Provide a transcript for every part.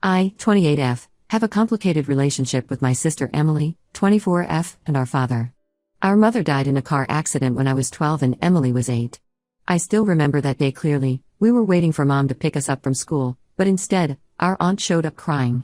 I, 28F, have a complicated relationship with my sister Emily, 24F, and our father. Our mother died in a car accident when I was 12 and Emily was 8. I still remember that day clearly. We were waiting for Mom to pick us up from school, but instead, our aunt showed up crying.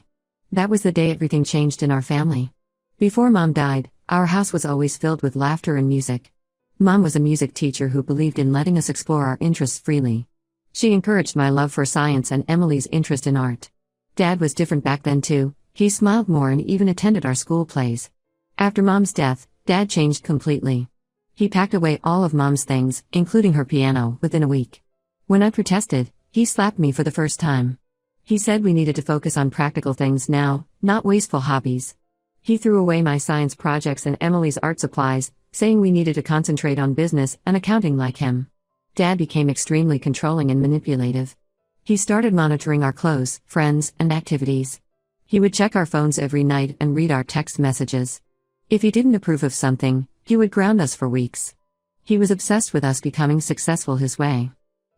That was the day everything changed in our family. Before Mom died, our house was always filled with laughter and music. Mom was a music teacher who believed in letting us explore our interests freely. She encouraged my love for science and Emily's interest in art. Dad was different back then too. He smiled more and even attended our school plays. After Mom's death, Dad changed completely. He packed away all of Mom's things, including her piano, within a week. When I protested, he slapped me for the first time. He said we needed to focus on practical things now, not wasteful hobbies. He threw away my science projects and Emily's art supplies, saying we needed to concentrate on business and accounting like him. Dad became extremely controlling and manipulative. He started monitoring our clothes, friends, and activities. He would check our phones every night and read our text messages. If he didn't approve of something, he would ground us for weeks. He was obsessed with us becoming successful his way.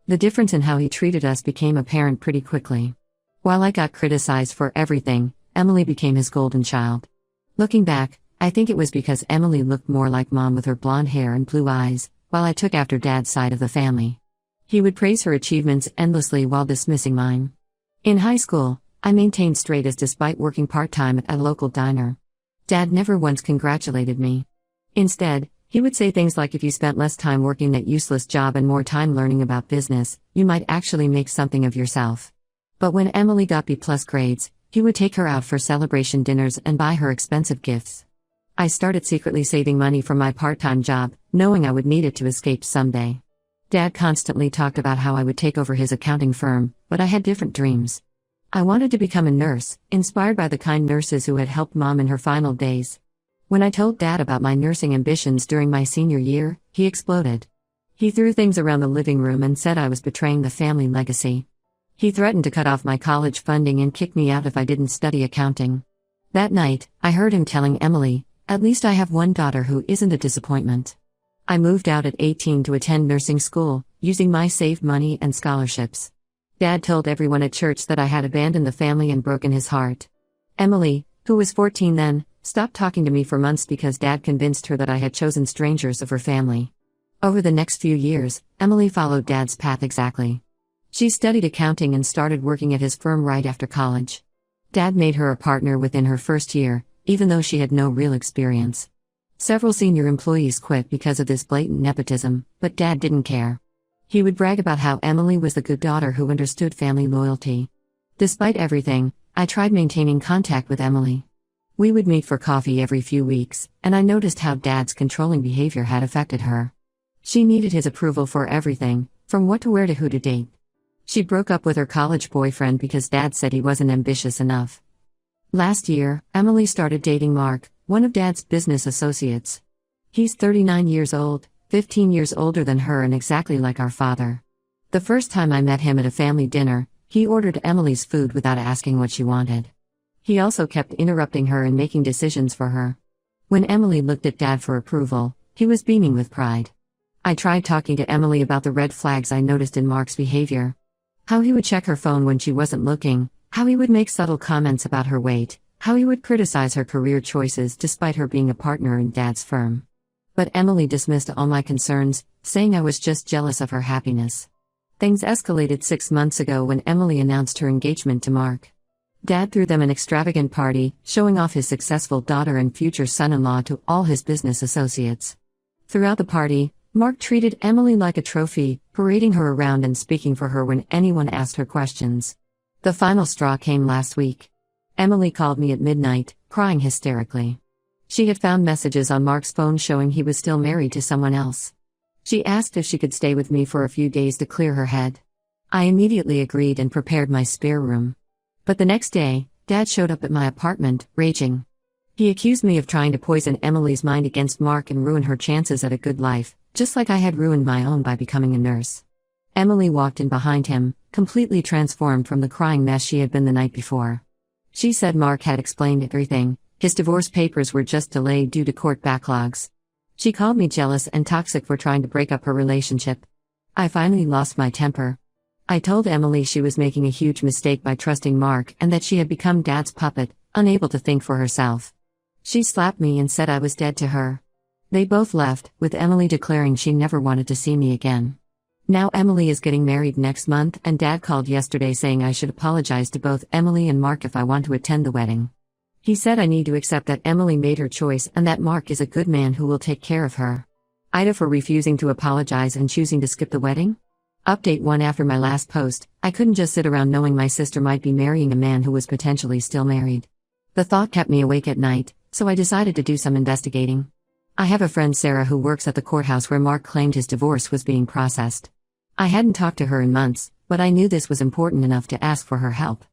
The difference in how he treated us became apparent pretty quickly. While I got criticized for everything, Emily became his golden child. Looking back, I think it was because Emily looked more like Mom with her blonde hair and blue eyes, while I took after Dad's side of the family. He would praise her achievements endlessly while dismissing mine. In high school, I maintained straight A's despite working part-time at a local diner. Dad never once congratulated me. Instead, he would say things like if you spent less time working that useless job and more time learning about business, you might actually make something of yourself. But when Emily got B+ grades, he would take her out for celebration dinners and buy her expensive gifts. I started secretly saving money from my part-time job, knowing I would need it to escape someday. Dad constantly talked about how I would take over his accounting firm, but I had different dreams. I wanted to become a nurse, inspired by the kind nurses who had helped Mom in her final days. When I told Dad about my nursing ambitions during my senior year, he exploded. He threw things around the living room and said I was betraying the family legacy. He threatened to cut off my college funding and kick me out if I didn't study accounting. That night, I heard him telling Emily, "At least I have one daughter who isn't a disappointment." I moved out at 18 to attend nursing school, using my saved money and scholarships. Dad told everyone at church that I had abandoned the family and broken his heart. Emily, who was 14 then, stopped talking to me for months because Dad convinced her that I had chosen strangers of her family. Over the next few years, Emily followed Dad's path exactly. She studied accounting and started working at his firm right after college. Dad made her a partner within her first year, even though she had no real experience. Several senior employees quit because of this blatant nepotism, but Dad didn't care. He would brag about how Emily was the good daughter who understood family loyalty. Despite everything, I tried maintaining contact with Emily. We would meet for coffee every few weeks, and I noticed how Dad's controlling behavior had affected her. She needed his approval for everything, from what to wear to who to date. She broke up with her college boyfriend because Dad said he wasn't ambitious enough. Last year, Emily started dating Mark, one of Dad's business associates. He's 39 years old, 15 years older than her and exactly like our father. The first time I met him at a family dinner, he ordered Emily's food without asking what she wanted. He also kept interrupting her and making decisions for her. When Emily looked at Dad for approval, he was beaming with pride. I tried talking to Emily about the red flags I noticed in Mark's behavior. How he would check her phone when she wasn't looking, how he would make subtle comments about her weight, how he would criticize her career choices despite her being a partner in Dad's firm. But Emily dismissed all my concerns, saying I was just jealous of her happiness. Things escalated 6 months ago when Emily announced her engagement to Mark. Dad threw them an extravagant party, showing off his successful daughter and future son-in-law to all his business associates. Throughout the party, Mark treated Emily like a trophy, parading her around and speaking for her when anyone asked her questions. The final straw came last week. Emily called me at midnight, crying hysterically. She had found messages on Mark's phone showing he was still married to someone else. She asked if she could stay with me for a few days to clear her head. I immediately agreed and prepared my spare room. But the next day, Dad showed up at my apartment, raging. He accused me of trying to poison Emily's mind against Mark and ruin her chances at a good life, just like I had ruined my own by becoming a nurse. Emily walked in behind him, completely transformed from the crying mess she had been the night before. She said Mark had explained everything, his divorce papers were just delayed due to court backlogs. She called me jealous and toxic for trying to break up her relationship. I finally lost my temper. I told Emily she was making a huge mistake by trusting Mark and that she had become Dad's puppet, unable to think for herself. She slapped me and said I was dead to her. They both left, with Emily declaring she never wanted to see me again. Now Emily is getting married next month, and Dad called yesterday saying I should apologize to both Emily and Mark if I want to attend the wedding. He said I need to accept that Emily made her choice and that Mark is a good man who will take care of her. Ida for refusing to apologize and choosing to skip the wedding? Update 1. After my last post, I couldn't just sit around knowing my sister might be marrying a man who was potentially still married. The thought kept me awake at night, so I decided to do some investigating. I have a friend Sarah who works at the courthouse where Mark claimed his divorce was being processed. I hadn't talked to her in months, but I knew this was important enough to ask for her help.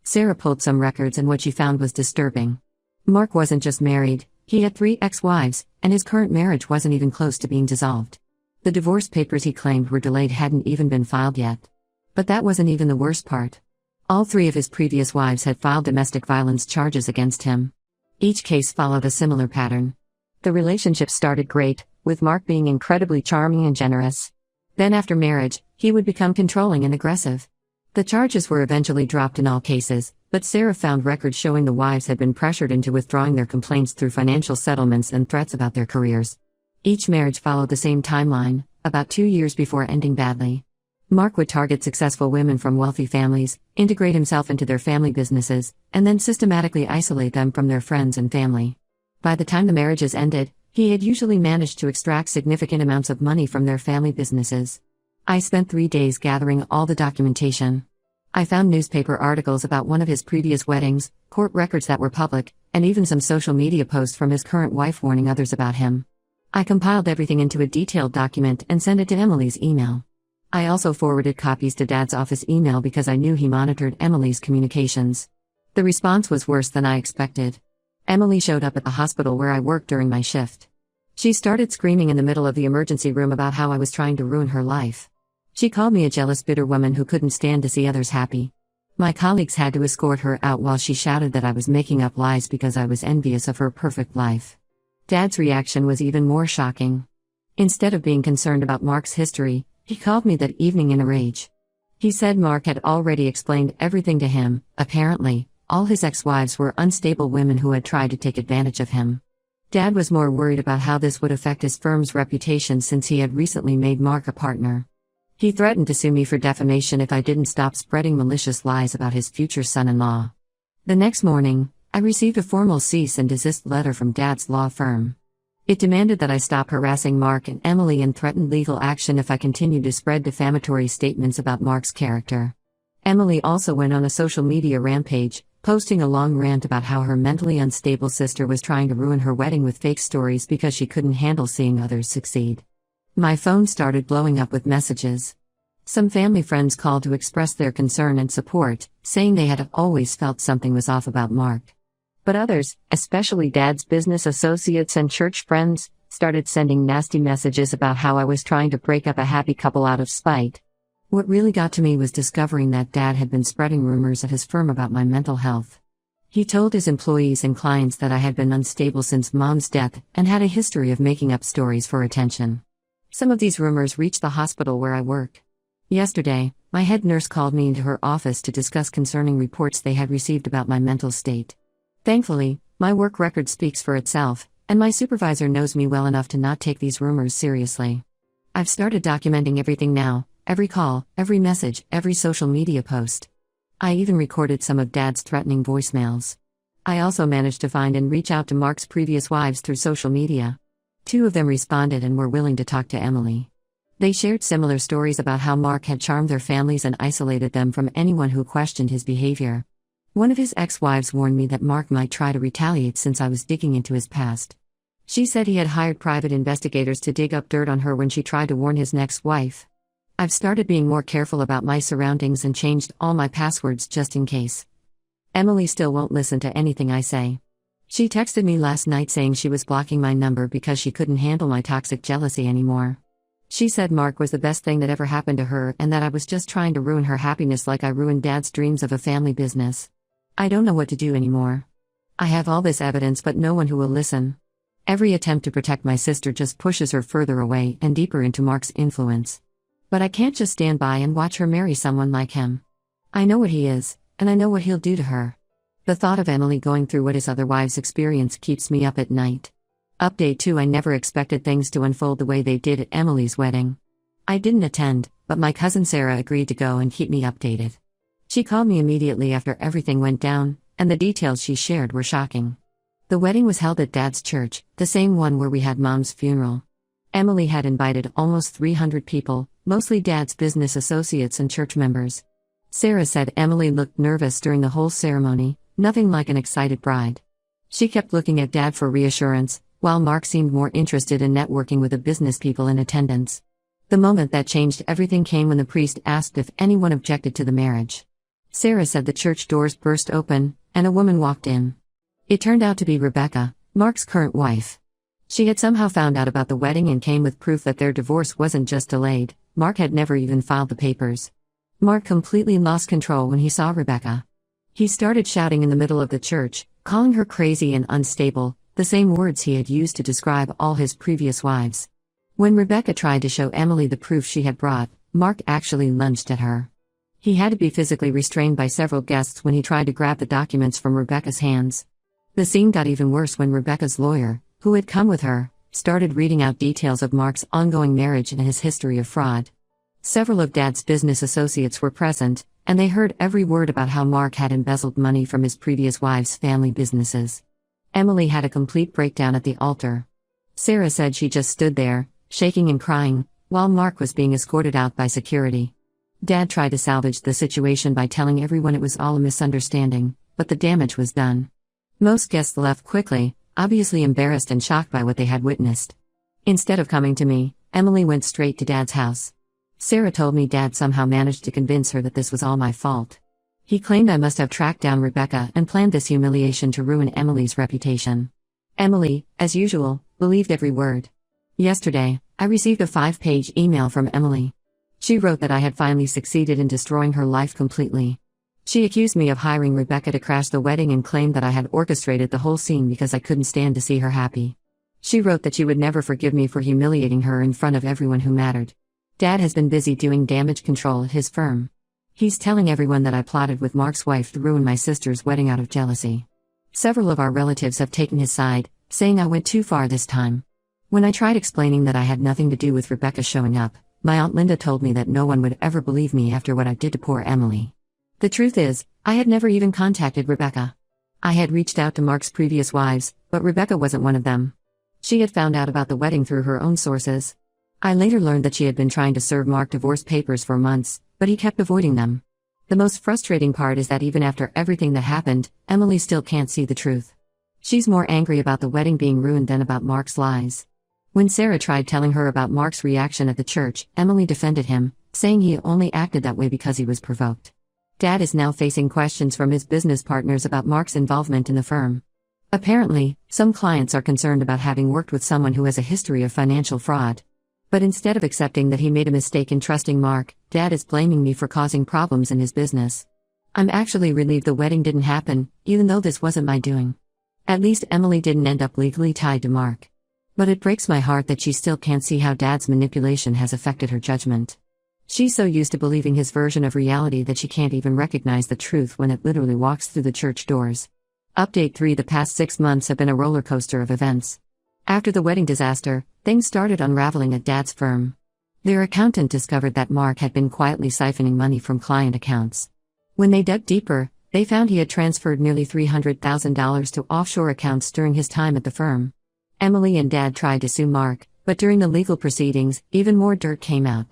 Sarah pulled some records and what she found was disturbing. Mark wasn't just married, he had 3 ex-wives, and his current marriage wasn't even close to being dissolved. The divorce papers he claimed were delayed hadn't even been filed yet. But that wasn't even the worst part. All 3 of his previous wives had filed domestic violence charges against him. Each case followed a similar pattern. The relationship started great, with Mark being incredibly charming and generous. Then after marriage, he would become controlling and aggressive. The charges were eventually dropped in all cases, but Sarah found records showing the wives had been pressured into withdrawing their complaints through financial settlements and threats about their careers. Each marriage followed the same timeline, about 2 years before ending badly. Mark would target successful women from wealthy families, integrate himself into their family businesses, and then systematically isolate them from their friends and family. By the time the marriages ended, he had usually managed to extract significant amounts of money from their family businesses. I spent 3 days gathering all the documentation. I found newspaper articles about one of his previous weddings, court records that were public, and even some social media posts from his current wife warning others about him. I compiled everything into a detailed document and sent it to Emily's email. I also forwarded copies to Dad's office email because I knew he monitored Emily's communications. The response was worse than I expected. Emily showed up at the hospital where I worked during my shift. She started screaming in the middle of the emergency room about how I was trying to ruin her life. She called me a jealous, bitter woman who couldn't stand to see others happy. My colleagues had to escort her out while she shouted that I was making up lies because I was envious of her perfect life. Dad's reaction was even more shocking. Instead of being concerned about Mark's history, he called me that evening in a rage. He said Mark had already explained everything to him. Apparently, all his ex-wives were unstable women who had tried to take advantage of him. Dad was more worried about how this would affect his firm's reputation since he had recently made Mark a partner. He threatened to sue me for defamation if I didn't stop spreading malicious lies about his future son-in-law. The next morning, I received a formal cease and desist letter from Dad's law firm. It demanded that I stop harassing Mark and Emily and threatened legal action if I continued to spread defamatory statements about Mark's character. Emily also went on a social media rampage, posting a long rant about how her mentally unstable sister was trying to ruin her wedding with fake stories because she couldn't handle seeing others succeed. My phone started blowing up with messages. Some family friends called to express their concern and support, saying they had always felt something was off about Mark. But others, especially Dad's business associates and church friends, started sending nasty messages about how I was trying to break up a happy couple out of spite. What really got to me was discovering that Dad had been spreading rumors at his firm about my mental health. He told his employees and clients that I had been unstable since Mom's death and had a history of making up stories for attention. Some of these rumors reached the hospital where I work. Yesterday, my head nurse called me into her office to discuss concerning reports they had received about my mental state. Thankfully, my work record speaks for itself, and my supervisor knows me well enough to not take these rumors seriously. I've started documenting everything now, every call, every message, every social media post. I even recorded some of Dad's threatening voicemails. I also managed to find and reach out to Mark's previous wives through social media. 2 of them responded and were willing to talk to Emily. They shared similar stories about how Mark had charmed their families and isolated them from anyone who questioned his behavior. One of his ex-wives warned me that Mark might try to retaliate since I was digging into his past. She said he had hired private investigators to dig up dirt on her when she tried to warn his next wife. I've started being more careful about my surroundings and changed all my passwords just in case. Emily still won't listen to anything I say. She texted me last night saying she was blocking my number because she couldn't handle my toxic jealousy anymore. She said Mark was the best thing that ever happened to her and that I was just trying to ruin her happiness like I ruined Dad's dreams of a family business. I don't know what to do anymore. I have all this evidence but no one who will listen. Every attempt to protect my sister just pushes her further away and deeper into Mark's influence. But I can't just stand by and watch her marry someone like him. I know what he is, and I know what he'll do to her. The thought of Emily going through what his other wives experienced keeps me up at night. Update 2: I never expected things to unfold the way they did at Emily's wedding. I didn't attend, but my cousin Sarah agreed to go and keep me updated. She called me immediately after everything went down, and the details she shared were shocking. The wedding was held at Dad's church, the same one where we had Mom's funeral. Emily had invited almost 300 people, mostly Dad's business associates and church members. Sarah said Emily looked nervous during the whole ceremony, nothing like an excited bride. She kept looking at Dad for reassurance, while Mark seemed more interested in networking with the business people in attendance. The moment that changed everything came when the priest asked if anyone objected to the marriage. Sarah said the church doors burst open, and a woman walked in. It turned out to be Rebecca, Mark's current wife. She had somehow found out about the wedding and came with proof that their divorce wasn't just delayed, Mark had never even filed the papers. Mark completely lost control when he saw Rebecca. He started shouting in the middle of the church, calling her crazy and unstable, the same words he had used to describe all his previous wives. When Rebecca tried to show Emily the proof she had brought, Mark actually lunged at her. He had to be physically restrained by several guests when he tried to grab the documents from Rebecca's hands. The scene got even worse when Rebecca's lawyer, who had come with her, started reading out details of Mark's ongoing marriage and his history of fraud. Several of Dad's business associates were present, and they heard every word about how Mark had embezzled money from his previous wife's family businesses. Emily had a complete breakdown at the altar. Sarah said she just stood there, shaking and crying, while Mark was being escorted out by security. Dad tried to salvage the situation by telling everyone it was all a misunderstanding, but the damage was done. Most guests left quickly, obviously embarrassed and shocked by what they had witnessed. Instead of coming to me, Emily went straight to Dad's house. Sarah told me Dad somehow managed to convince her that this was all my fault. He claimed I must have tracked down Rebecca and planned this humiliation to ruin Emily's reputation. Emily, as usual, believed every word. Yesterday, I received a 5-page email from Emily. She wrote that I had finally succeeded in destroying her life completely. She accused me of hiring Rebecca to crash the wedding and claimed that I had orchestrated the whole scene because I couldn't stand to see her happy. She wrote that she would never forgive me for humiliating her in front of everyone who mattered. Dad has been busy doing damage control at his firm. He's telling everyone that I plotted with Mark's wife to ruin my sister's wedding out of jealousy. Several of our relatives have taken his side, saying I went too far this time. When I tried explaining that I had nothing to do with Rebecca showing up, my Aunt Linda told me that no one would ever believe me after what I did to poor Emily. The truth is, I had never even contacted Rebecca. I had reached out to Mark's previous wives, but Rebecca wasn't one of them. She had found out about the wedding through her own sources. I later learned that she had been trying to serve Mark divorce papers for months, but he kept avoiding them. The most frustrating part is that even after everything that happened, Emily still can't see the truth. She's more angry about the wedding being ruined than about Mark's lies. When Sarah tried telling her about Mark's reaction at the church, Emily defended him, saying he only acted that way because he was provoked. Dad is now facing questions from his business partners about Mark's involvement in the firm. Apparently, some clients are concerned about having worked with someone who has a history of financial fraud. But instead of accepting that he made a mistake in trusting Mark, Dad is blaming me for causing problems in his business. I'm actually relieved the wedding didn't happen, even though this wasn't my doing. At least Emily didn't end up legally tied to Mark. But it breaks my heart that she still can't see how Dad's manipulation has affected her judgment. She's so used to believing his version of reality that she can't even recognize the truth when it literally walks through the church doors. Update 3: The past 6 months have been a roller coaster of events. After the wedding disaster, things started unraveling at Dad's firm. Their accountant discovered that Mark had been quietly siphoning money from client accounts. When they dug deeper, they found he had transferred nearly $300,000 to offshore accounts during his time at the firm. Emily and Dad tried to sue Mark, but during the legal proceedings, even more dirt came out.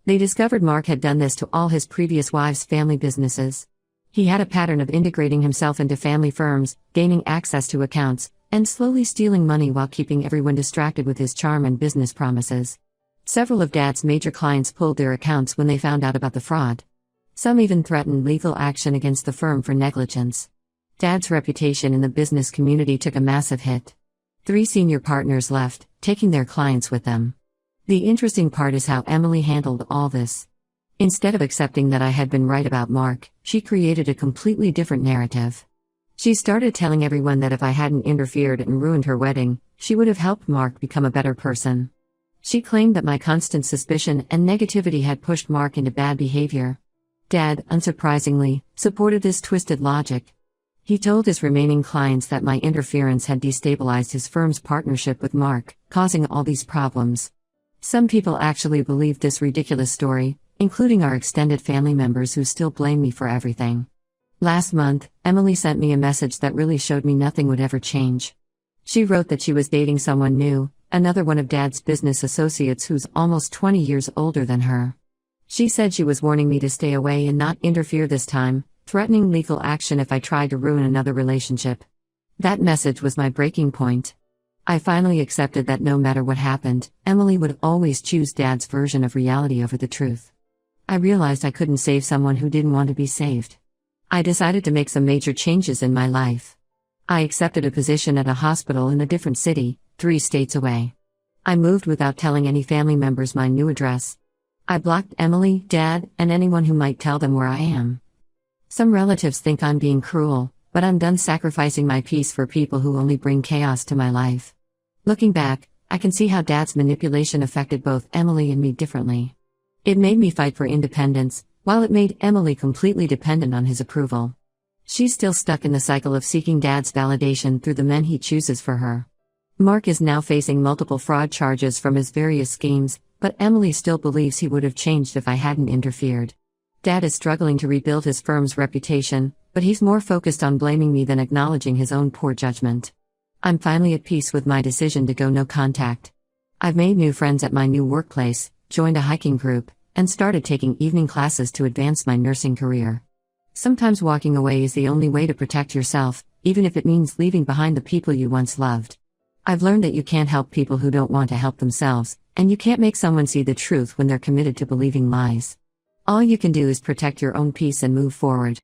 They discovered Mark had done this to all his previous wives' family businesses. He had a pattern of integrating himself into family firms, gaining access to accounts, and slowly stealing money while keeping everyone distracted with his charm and business promises. Several of Dad's major clients pulled their accounts when they found out about the fraud. Some even threatened legal action against the firm for negligence. Dad's reputation in the business community took a massive hit. 3 senior partners left, taking their clients with them. The interesting part is how Emily handled all this. Instead of accepting that I had been right about Mark, she created a completely different narrative. She started telling everyone that if I hadn't interfered and ruined her wedding, she would have helped Mark become a better person. She claimed that my constant suspicion and negativity had pushed Mark into bad behavior. Dad, unsurprisingly, supported this twisted logic. He told his remaining clients that my interference had destabilized his firm's partnership with Mark, causing all these problems. Some people actually believed this ridiculous story, including our extended family members who still blame me for everything. Last month, Emily sent me a message that really showed me nothing would ever change. She wrote that she was dating someone new, another one of Dad's business associates who's almost 20 years older than her. She said she was warning me to stay away and not interfere this time, threatening legal action if I tried to ruin another relationship. That message was my breaking point. I finally accepted that no matter what happened, Emily would always choose Dad's version of reality over the truth. I realized I couldn't save someone who didn't want to be saved. I decided to make some major changes in my life. I accepted a position at a hospital in a different city, 3 states away. I moved without telling any family members my new address. I blocked Emily, Dad, and anyone who might tell them where I am. Some relatives think I'm being cruel, but I'm done sacrificing my peace for people who only bring chaos to my life. Looking back, I can see how Dad's manipulation affected both Emily and me differently. It made me fight for independence, while it made Emily completely dependent on his approval. She's still stuck in the cycle of seeking Dad's validation through the men he chooses for her. Mark is now facing multiple fraud charges from his various schemes, but Emily still believes he would have changed if I hadn't interfered. Dad is struggling to rebuild his firm's reputation, but he's more focused on blaming me than acknowledging his own poor judgment. I'm finally at peace with my decision to go no contact. I've made new friends at my new workplace, joined a hiking group, and started taking evening classes to advance my nursing career. Sometimes walking away is the only way to protect yourself, even if it means leaving behind the people you once loved. I've learned that you can't help people who don't want to help themselves, and you can't make someone see the truth when they're committed to believing lies. All you can do is protect your own peace and move forward.